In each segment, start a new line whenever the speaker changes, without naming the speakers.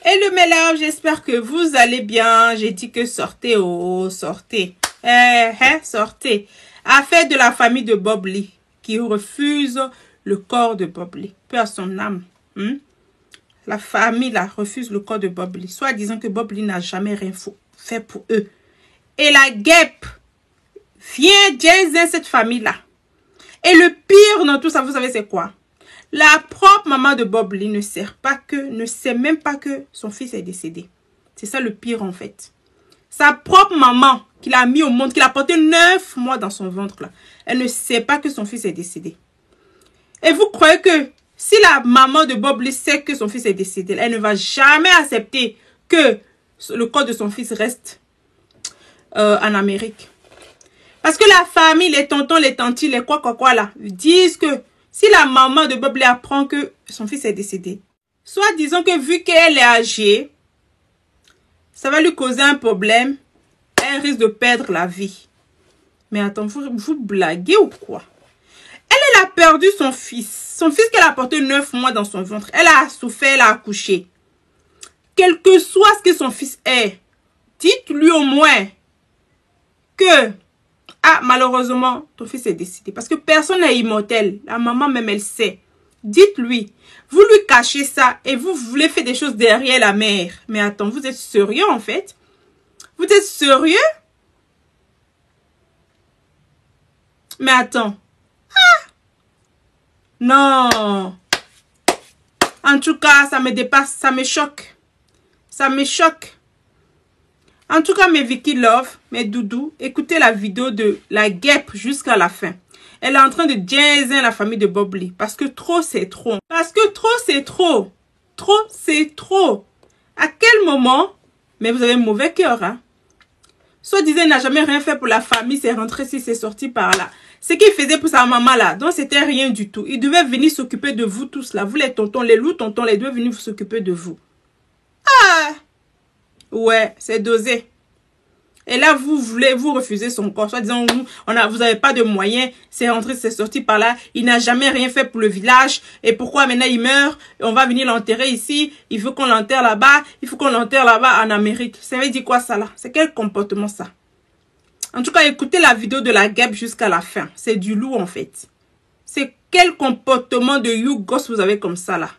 Et le mélange, j'espère que vous allez bien. J'ai dit que sortez, oh, sortez. Sortez. Affaire de la famille de Bob Lee qui refuse le corps de Bob Lee. Peu à son âme. La famille là refuse le corps de Bob Lee. Soit disant que Bob Lee n'a jamais rien fait pour eux. Et la guêpe vient diaiser cette famille là. Et le pire dans tout ça, vous savez c'est quoi? La propre maman de Bob Lee ne sait même pas que son fils est décédé. C'est ça le pire en fait. Sa propre maman qu'il a mis au monde, qu'il a porté 9 mois dans son ventre là. Elle ne sait pas que son fils est décédé. Et vous croyez que si la maman de Bob Lee sait que son fils est décédé, elle ne va jamais accepter que le corps de son fils reste en Amérique. Parce que la famille, les tontons, les tantis, les quoi là, disent que si la maman de Bob Lee apprend que son fils est décédé, soit disons que vu qu'elle est âgée, ça va lui causer un problème, elle risque de perdre la vie. Mais attends, vous blaguez ou quoi? Elle a perdu son fils. Son fils qu'elle a porté 9 mois dans son ventre. Elle a souffert, elle a accouché. Quel que soit ce que son fils est, dites-lui au moins que, malheureusement, ton fils est décédé. Parce que personne n'est immortel. La maman même, elle sait. Dites-lui. Vous lui cachez ça et vous voulez faire des choses derrière la mère. Mais attends, vous êtes sérieux en fait? Vous êtes sérieux? Mais attends. Non. En tout cas, ça me dépasse, ça me choque. Ça me choque. En tout cas, mes Vicky Love, mes doudous, écoutez la vidéo de la guêpe jusqu'à la fin. Elle est en train de diaiser la famille de Bob Lee. Parce que trop, c'est trop. Parce que trop, c'est trop. Trop, c'est trop. À quel moment? Mais vous avez un mauvais cœur, hein? Soit disait, il n'a jamais rien fait pour la famille, c'est rentré ici, c'est sorti par là. Ce qu'il faisait pour sa maman là, donc c'était rien du tout. Il devait venir s'occuper de vous tous là. Vous les tontons, les loups tontons, les deux venir s'occuper de vous. Ouais, c'est dosé. Et là, vous refusez son corps. Soit disant, vous n'avez pas de moyens. C'est rentré, c'est sorti par là. Il n'a jamais rien fait pour le village. Et pourquoi maintenant il meurt? On va venir l'enterrer ici. Il faut qu'on l'enterre là-bas. Il faut qu'on l'enterre là-bas en Amérique. Ça veut dire quoi ça là? C'est quel comportement ça? En tout cas, écoutez la vidéo de la guêpe jusqu'à la fin. C'est du loup en fait. C'est quel comportement de you gosse vous avez comme ça là?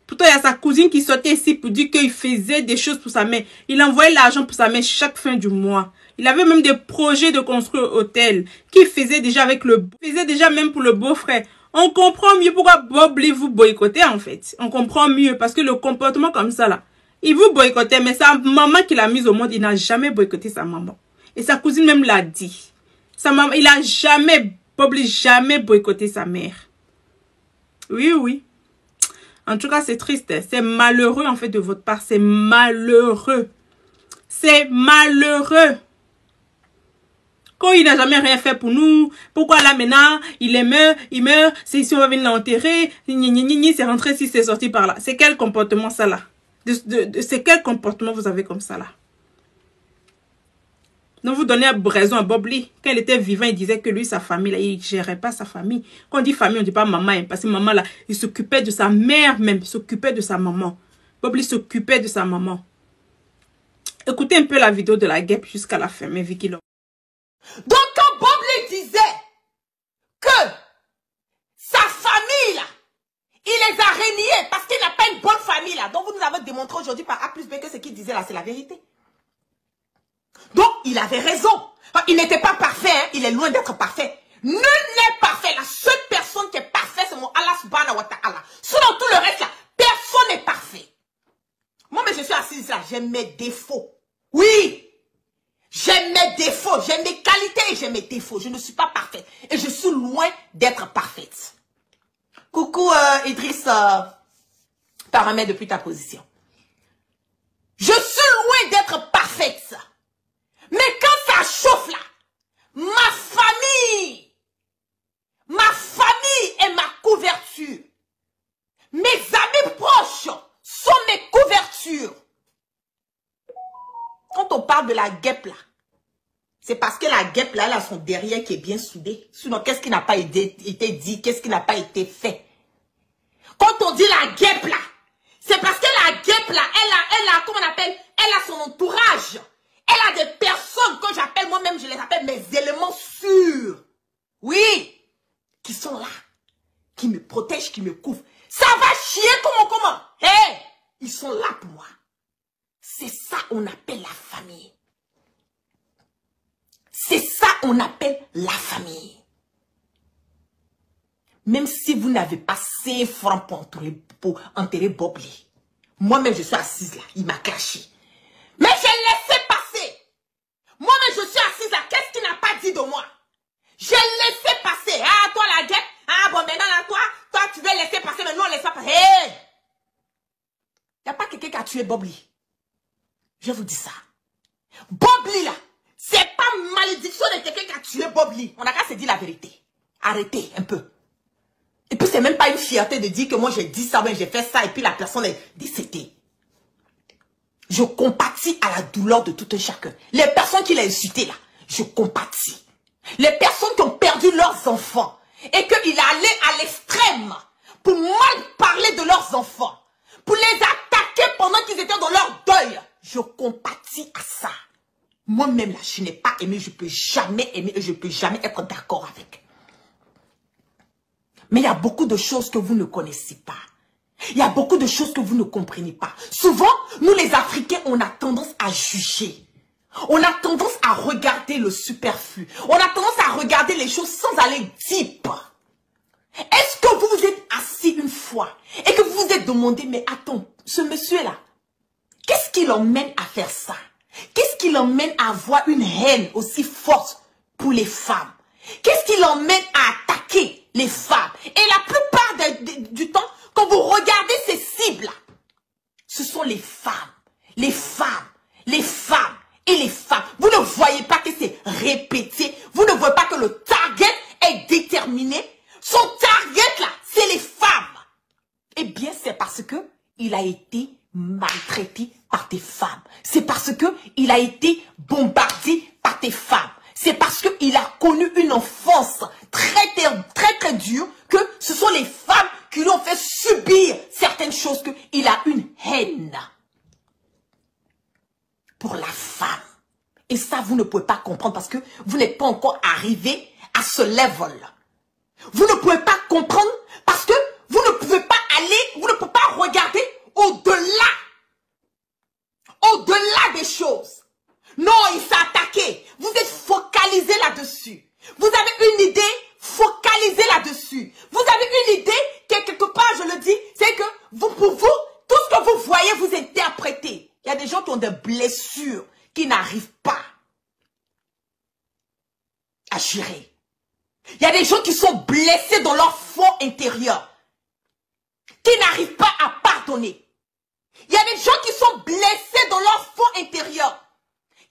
Pourtant, il y a sa cousine qui sortait ici pour dire qu'il faisait des choses pour sa mère. Il envoyait l'argent pour sa mère chaque fin du mois. Il avait même des projets de construire un hôtel qu'il faisait déjà avec faisait déjà même pour le beau-frère. On comprend mieux pourquoi Bob Lee vous boycottez en fait. On comprend mieux parce que le comportement comme ça là, il vous boycottait, mais sa maman qui l'a mise au monde, il n'a jamais boycotté sa maman. Et sa cousine même l'a dit. Sa maman, il a jamais, Bob Lee jamais boycotté sa mère. Oui, oui. En tout cas, c'est triste. C'est malheureux, en fait, de votre part. C'est malheureux. C'est malheureux. Quand il n'a jamais rien fait pour nous, pourquoi là, maintenant, il meurt, c'est ici, on va venir l'enterrer, c'est rentré ici, c'est sorti par là. C'est quel comportement, ça, là? C'est quel comportement vous avez comme ça, là? Donc, vous donnez raison à Bob Lee. Quand il était vivant, il disait que lui, sa famille, là, il ne gérait pas sa famille. Quand on dit famille, on ne dit pas maman. Hein, parce que maman, là, il s'occupait de sa mère même. Il s'occupait de sa maman. Bob Lee s'occupait de sa maman. Écoutez un peu la vidéo de la guêpe jusqu'à la fin, mais Vicky Love.
Donc, quand Bob Lee disait que sa famille, là, il les a reniés parce qu'il n'a pas une bonne famille, là. Donc, vous nous avez démontré aujourd'hui par A plus B que ce qu'il disait, là, c'est la vérité. Donc, il avait raison. Il n'était pas parfait, hein? Il est loin d'être parfait. Nul n'est parfait. La seule personne qui est parfaite, c'est mon Allah subhanahu wa ta'ala. Sinon, tout le reste, là, personne n'est parfait. Moi, mais je suis assise là, j'ai mes défauts. Oui, j'ai mes défauts, j'ai mes qualités et j'ai mes défauts. Je ne suis pas parfaite. Et je suis loin d'être parfaite. Coucou Idriss, paramètre depuis ta position. Je suis loin d'être parfaite. Mais quand ça chauffe là, ma famille est ma couverture. Mes amis proches sont mes couvertures. Quand on parle de la guêpe là, c'est parce que la guêpe là, elle a son derrière qui est bien soudé. Sinon, qu'est-ce qui n'a pas été dit, qu'est-ce qui n'a pas été fait? Quand on dit la guêpe là, c'est parce on appelle la famille. C'est ça on appelle la famille. Même si vous n'avez pas 5 francs pour enterrer Bob Lee. Moi-même, je suis assise là. Il m'a clashé. Mais j'ai laissé passer. Moi-même, je suis assise là. Qu'est-ce qu'il n'a pas dit de moi? J'ai laissé passer. Ah, toi, la guêpe. Ah, bon, maintenant, là, toi, tu veux laisser passer. Mais nous, on laisse pas passer. Hé! Il n'y a pas quelqu'un qui a tué Bob Lee. Je vous dis ça. Bob Lee, là, c'est pas malédiction de quelqu'un qui a tué Bob Lee. On a qu'à se dire la vérité. Arrêtez un peu. Et puis, c'est même pas une fierté de dire que moi, j'ai dit ça, mais j'ai fait ça, et puis la personne est décédée. Je compatis à la douleur de tout un chacun. Les personnes qui l'ont insulté, là, je compatis. Les personnes qui ont perdu leurs enfants, et qu'il est allé à l'extrême pour mal parler de leurs enfants, pour les attaquer pendant qu'ils étaient dans leur deuil. Je compatis à ça. Moi-même, là, je n'ai pas aimé, je peux jamais aimer, et je peux jamais être d'accord avec. Mais il y a beaucoup de choses que vous ne connaissez pas. Il y a beaucoup de choses que vous ne comprenez pas. Souvent, nous les Africains, on a tendance à juger. On a tendance à regarder le superflu. On a tendance à regarder les choses sans aller deep. Est-ce que vous vous êtes assis une fois et que vous vous êtes demandé, mais attends, ce monsieur-là, qu'est-ce qui l'emmène à faire ça? Qu'est-ce qui l'emmène à avoir une haine aussi forte pour les femmes? Qu'est-ce qui l'emmène à attaquer les femmes? Et la plupart du temps, quand vous regardez ces cibles-là, ce sont les femmes, les femmes, les femmes et les femmes. Vous ne voyez pas que c'est répété. Vous ne voyez pas que le target est déterminé. Son target là, c'est les femmes. Eh bien, c'est parce que il a été maltraité par tes femmes. C'est parce que il a été bombardé par tes femmes. C'est parce qu'il a connu une enfance très dure que ce sont les femmes qui lui ont fait subir certaines choses, qu'il a une haine pour la femme. Et ça, vous ne pouvez pas comprendre parce que vous n'êtes pas encore arrivé à ce level. Vous ne pouvez pas comprendre parce que vous ne pouvez pas aller, vous ne pouvez pas regarder au-delà des choses. Non, il s'est attaqué. Vous êtes focalisé là-dessus. Vous avez une idée focalisée là-dessus. Vous avez une idée que quelque part, je le dis, c'est que pour vous, tout ce que vous voyez, vous interprétez. Il y a des gens qui ont des blessures qui n'arrivent pas à gérer. Il y a des gens qui sont blessés dans leur fond intérieur, qui n'arrivent pas à pardonner. Il y a des gens qui sont blessés dans leur fond intérieur,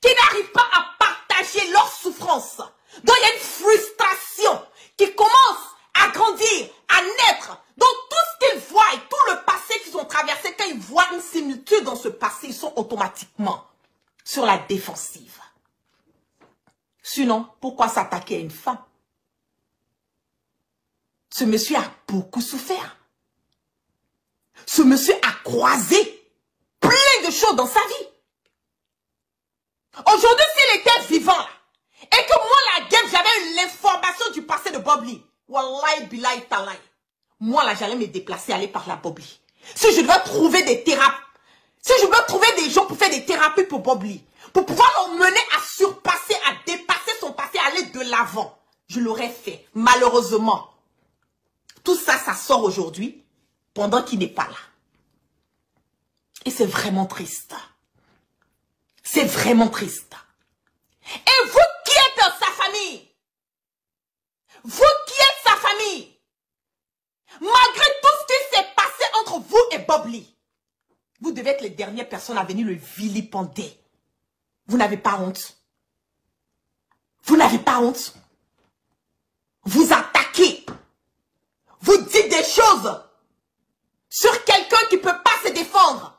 qui n'arrivent pas à partager leur souffrance. Donc il y a une frustration qui commence à grandir, à naître. Donc tout ce qu'ils voient et tout le passé qu'ils ont traversé, quand ils voient une similitude dans ce passé, ils sont automatiquement sur la défensive. Sinon, pourquoi s'attaquer à une femme? Ce monsieur a beaucoup souffert. Ce monsieur a croisé plein de choses dans sa vie. Aujourd'hui, s'il était vivant là, et que moi, la gueule, j'avais l'information du passé de Bob Lee, wallahi billahi talahi, moi là, j'allais me déplacer, aller par la Bob Lee. Si je dois trouver des thérapies, si je dois trouver des gens pour faire des thérapies pour Bob Lee, pour pouvoir l'emmener à surpasser, à dépasser son passé, à aller de l'avant, je l'aurais fait. Malheureusement, tout ça, ça sort aujourd'hui pendant qu'il n'est pas là. Et c'est vraiment triste. C'est vraiment triste. Et vous qui êtes sa famille, vous qui êtes sa famille, malgré tout ce qui s'est passé entre vous et Bob Lee, vous devez être les dernières personnes à venir le vilipender. Vous n'avez pas honte. Vous n'avez pas honte. Vous attaquez. Vous dites des choses sur quelqu'un qui ne peut pas se défendre.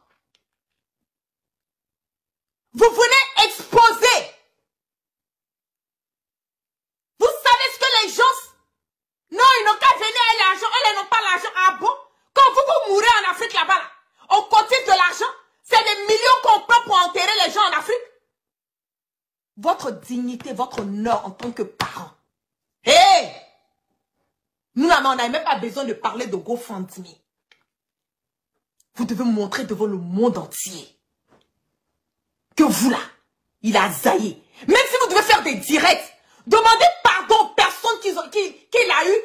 Vous venez exposer. Vous savez ce que les gens... Non, ils n'ont qu'à venir à l'argent. Elles n'ont pas l'argent. Ah bon? Quand vous mourrez en Afrique là-bas, là, on cotise de l'argent. C'est des millions qu'on prend pour enterrer les gens en Afrique. Votre dignité, votre honneur en tant que parent. Hé! Hey! Nous, on n'a même pas besoin de parler de GoFundMe. Vous devez montrer devant le monde entier vous là, il a zaillé. Même si vous devez faire des directs, demandez pardon aux personnes qu'il a eu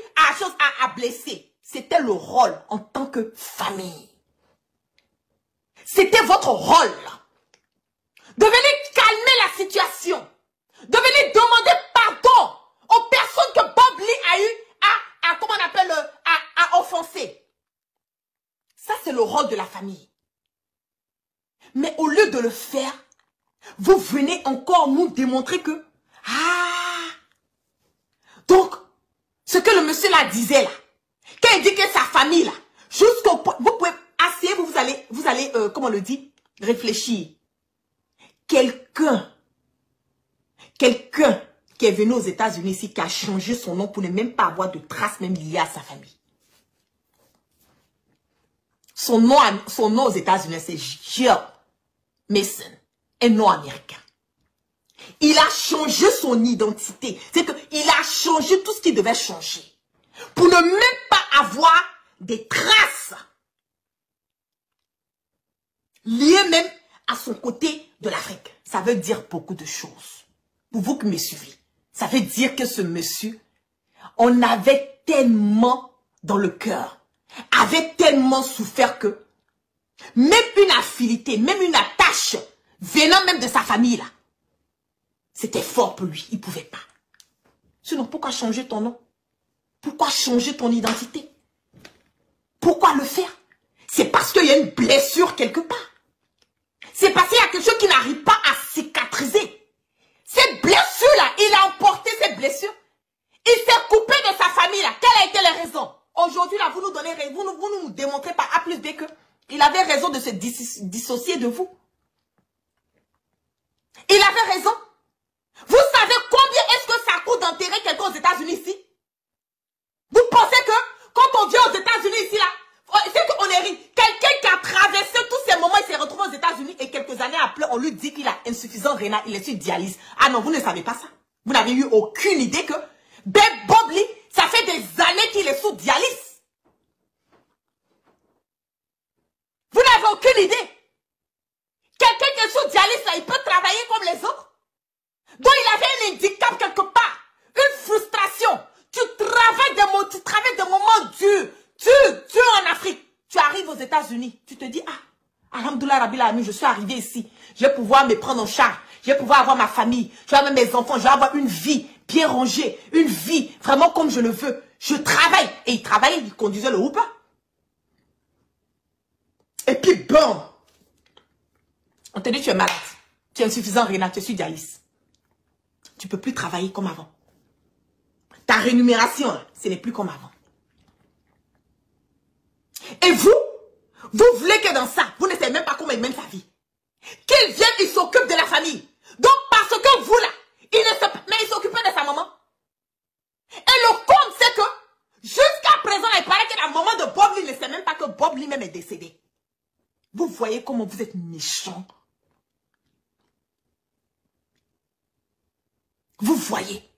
à blesser. C'était le rôle en tant que famille. C'était votre rôle. Devenez calmer la situation. Devenez demander pardon aux personnes que Bob Lee a eu comment on appelle, à offenser. Ça, c'est le rôle de la famille. Mais au lieu de le faire, vous venez encore nous démontrer que, donc, ce que le monsieur là disait là, quand il dit que sa famille là, jusqu'au point, vous pouvez, asseyez-vous, vous allez, comment on le dit, réfléchir. Quelqu'un qui est venu aux États-Unis ici, qui a changé son nom pour ne même pas avoir de traces même liées à sa famille. Son nom aux États-Unis, c'est Joe Mason, un nom américain. Il a changé son identité. C'est qu'il a changé tout ce qu'il devait changer. Pour ne même pas avoir des traces liées même à son côté de l'Afrique. Ça veut dire beaucoup de choses. Pour vous qui me suivez, ça veut dire que ce monsieur, on avait tellement dans le cœur, avait tellement souffert que même une affinité, même une attache venant même de sa famille là, c'était fort pour lui, il ne pouvait pas. Sinon, pourquoi changer ton nom? Pourquoi changer ton identité? Pourquoi le faire? C'est parce qu'il y a une blessure quelque part. C'est parce qu'il y a quelque chose qui n'arrive pas à cicatriser. Cette blessure-là, il a emporté cette blessure. Il s'est coupé de sa famille-là. Quelles ont été les raisons? Aujourd'hui, là, vous nous démontrez par A plus B qu'il avait raison de se dissocier de vous. Il avait raison. Vous savez combien est-ce que ça coûte d'enterrer quelqu'un aux États-Unis ici? Vous pensez que quand on vient aux États-Unis ici, là, c'est qu'on est ri. Quelqu'un qui a traversé tous ces moments, il s'est retrouvé aux États-Unis et quelques années après, on lui dit qu'il a insuffisant rénal, il est sur dialyse. Ah non, vous ne savez pas ça. Vous n'avez eu aucune idée que Bob Lee, ça fait des années qu'il est sous dialyse. Vous n'avez aucune idée. Quelqu'un qui est sous dialyse, là, il peut travailler comme les autres. Donc il avait un handicap quelque part, une frustration. Tu travailles des moments durs en Afrique. Tu arrives aux États-Unis, tu te dis, alhamdoulilah Rabbil Alamin, je suis arrivé ici. Je vais pouvoir me prendre en charge, je vais pouvoir avoir ma famille, je vais avoir mes enfants, je vais avoir une vie bien rangée, une vie vraiment comme je le veux. Je travaille. Et il travaillait, il conduisait le Uber. Et puis bon, on te dit tu es malade, tu es insuffisant rénal, tu es sur dialyse. Tu ne peux plus travailler comme avant. Ta rémunération, ce n'est plus comme avant. Et vous voulez que dans ça, vous ne savez même pas comment il mène sa vie. Qu'il vienne, il s'occupe de la famille. Donc parce que vous là, mais il s'occupait de sa maman. Et le compte, c'est que jusqu'à présent, il paraît que la maman de Bob Lee ne sait même pas que Bob Lee même est décédé. Vous voyez comment vous êtes méchant. Vous voyez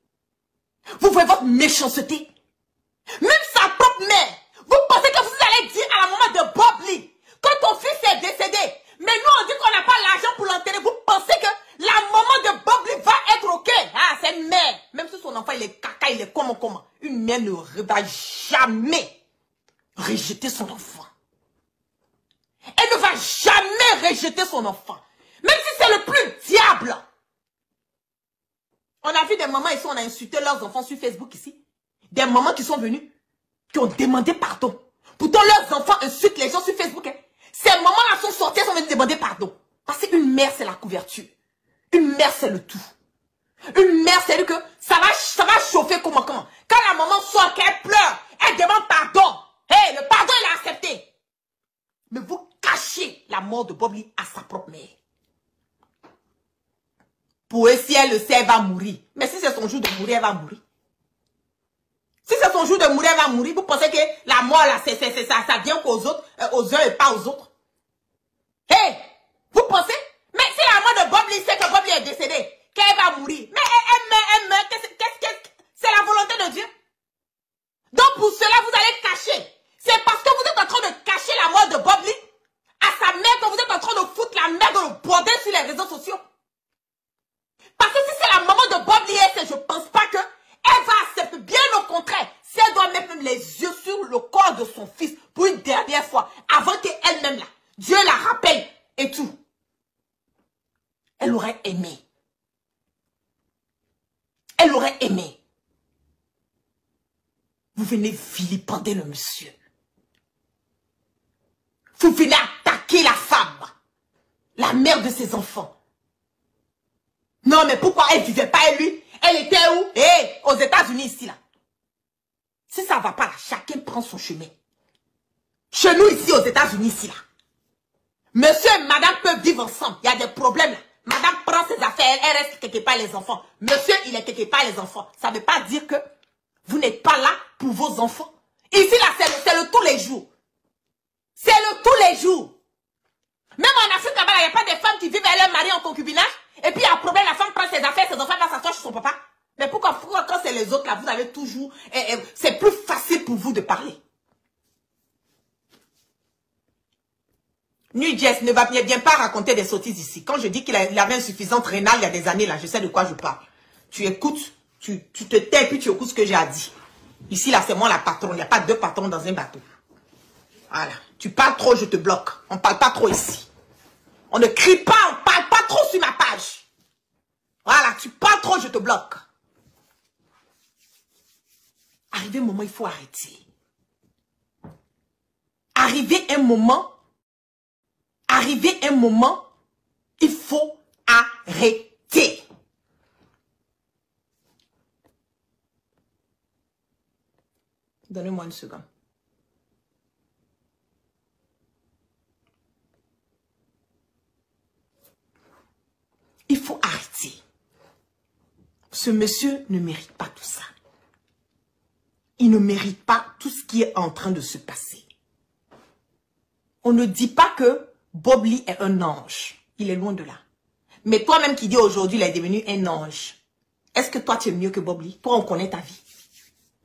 votre méchanceté. Même sa propre mère. Vous pensez que vous allez dire à la maman de Bob Lee que ton fils est décédé. Mais nous on dit qu'on n'a pas l'argent pour l'enterrer. Vous pensez que la maman de Bob Lee va être ok? Ah, c'est une mère. Même si son enfant il est caca, il est comment. Une mère ne va jamais rejeter son enfant. Elle ne va jamais rejeter son enfant. Même si c'est le plus diable. On a vu des mamans ici, on a insulté leurs enfants sur Facebook ici. Des mamans qui sont venues, qui ont demandé pardon. Pourtant, leurs enfants insultent les gens sur Facebook. Hein. Ces mamans-là sont sorties, elles sont venues demander pardon. Parce qu'une mère, c'est la couverture. Une mère, c'est le tout. Une mère, c'est que ça va chauffer comment. Quand la maman sort, qu'elle pleure, elle demande pardon. Hey, le pardon, il est accepté. Mais vous cachez la mort de Bob Lee à sa propre mère. Pour eux, si elle le sait, elle va mourir. Mais si c'est son jour de mourir, elle va mourir. Si c'est son jour de mourir, elle va mourir. Vous pensez que la mort, là, ça vient qu'aux autres, aux uns et pas aux autres. Hey, vous pensez? Mais si la mort de Bob Lee sait que Bob Lee est décédé, qu'elle va mourir. Mais elle meurt. C'est la volonté de Dieu. Donc pour cela, vous allez cacher. C'est parce que vous êtes en train de cacher la mort de Bob Lee à sa mère que vous êtes en train de foutre la merde dans le bordel sur les réseaux sociaux. Dieu la rappelle et tout. Elle aurait aimé. Elle aurait aimé. Vous venez vilipender le monsieur. Vous venez attaquer la femme. La mère de ses enfants. Non, mais pourquoi elle ne vivait pas et lui? Elle était où? Aux États-Unis ici, là. Si ça ne va pas, là, chacun prend son chemin. Chez nous, ici, aux États-Unis, ici, là. Monsieur et madame peuvent vivre ensemble. Il y a des problèmes, là. Madame prend ses affaires, elle reste quelque part les enfants. Monsieur, il est quelque part les enfants. Ça ne veut pas dire que vous n'êtes pas là pour vos enfants. Ici, là, c'est le tous les jours. C'est le tous les jours. Même en Afrique, là-bas, il n'y a pas des femmes qui vivent avec leur mari en concubinage. Et puis, il y a un problème, la femme prend ses affaires, ses enfants, va s'asseoir chez son papa. Mais pourquoi quand c'est les autres, là, vous avez toujours... c'est plus facile pour vous de parler. New Jess, ne viens pas raconter des sottises ici. Quand je dis qu'il avait insuffisante rénale il y a des années, là, je sais de quoi je parle. Tu écoutes, tu te tais, puis tu écoutes ce que j'ai à dire. Ici, là, c'est moi la patronne. Il n'y a pas deux patrons dans un bateau. Voilà. Tu parles trop, je te bloque. On ne parle pas trop ici. On ne crie pas, on ne parle pas trop sur ma page. Voilà, tu parles trop, je te bloque. Arrivé un moment, il faut arrêter. Arrivé un moment, il faut arrêter. Donnez-moi une seconde. Il faut arrêter. Ce monsieur ne mérite pas tout ça. Il ne mérite pas tout ce qui est en train de se passer. On ne dit pas que Bob Lee est un ange. Il est loin de là. Mais toi-même qui dis aujourd'hui, il est devenu un ange. Est-ce que toi, tu es mieux que Bob Lee? Pour on connaît ta vie.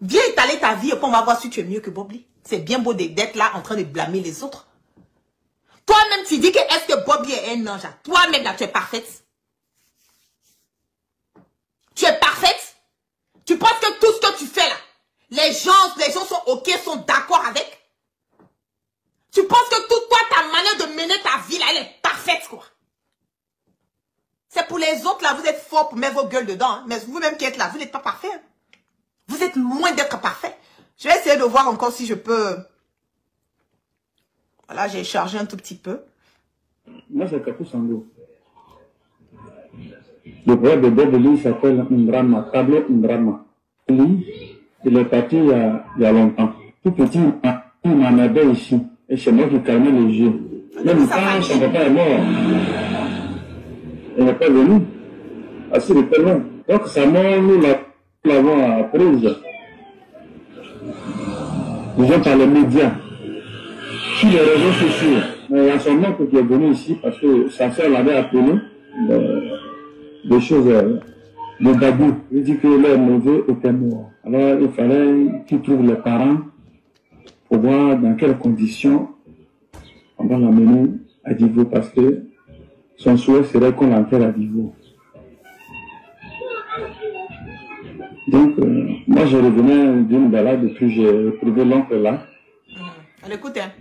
Viens étaler ta vie et puis on va voir si tu es mieux que Bob Lee. C'est bien beau d'être là en train de blâmer les autres. Toi-même, tu dis que est-ce que Bob Lee est un ange? Toi-même, là, tu es parfaite. Tu es parfaite. Tu penses que tout ce que tu fais là, les gens sont ok, sont d'accord avec? Tu penses que toute toi, ta manière de mener ta vie là, elle est parfaite quoi? C'est pour les autres là, vous êtes forts pour mettre vos gueules dedans. Hein? Mais vous-même qui êtes là, vous n'êtes pas parfait. Hein? Vous êtes loin d'être parfait. Je vais essayer de voir encore si je peux... Voilà, j'ai chargé un tout petit peu.
Moi, c'est Kakou Sango. Le projet de Bob Lee s'appelle Ndrama, Tableau Ndrama. Lui, il est parti il y a longtemps. Tout petit, il m'en avait ici. Et c'est moi qui calmais les yeux. Même quand son papa est mort, il n'est pas venu. Assez de loin. Donc, sa mort, nous l'avons apprise. Disons par les médias. Sur les réseaux sociaux. Mais il y a son oncle qui est venu ici parce que sa soeur l'avait appelé. Des choses de Dabou. Il dit que leur neveu était mort. Alors il fallait qu'il trouve les parents pour voir dans quelles conditions on va l'amener à Divo parce que son souhait serait qu'on l'enterre à Divo. Donc moi je revenais d'une balade et puis j'ai trouvé l'oncle là.
On écoute hein.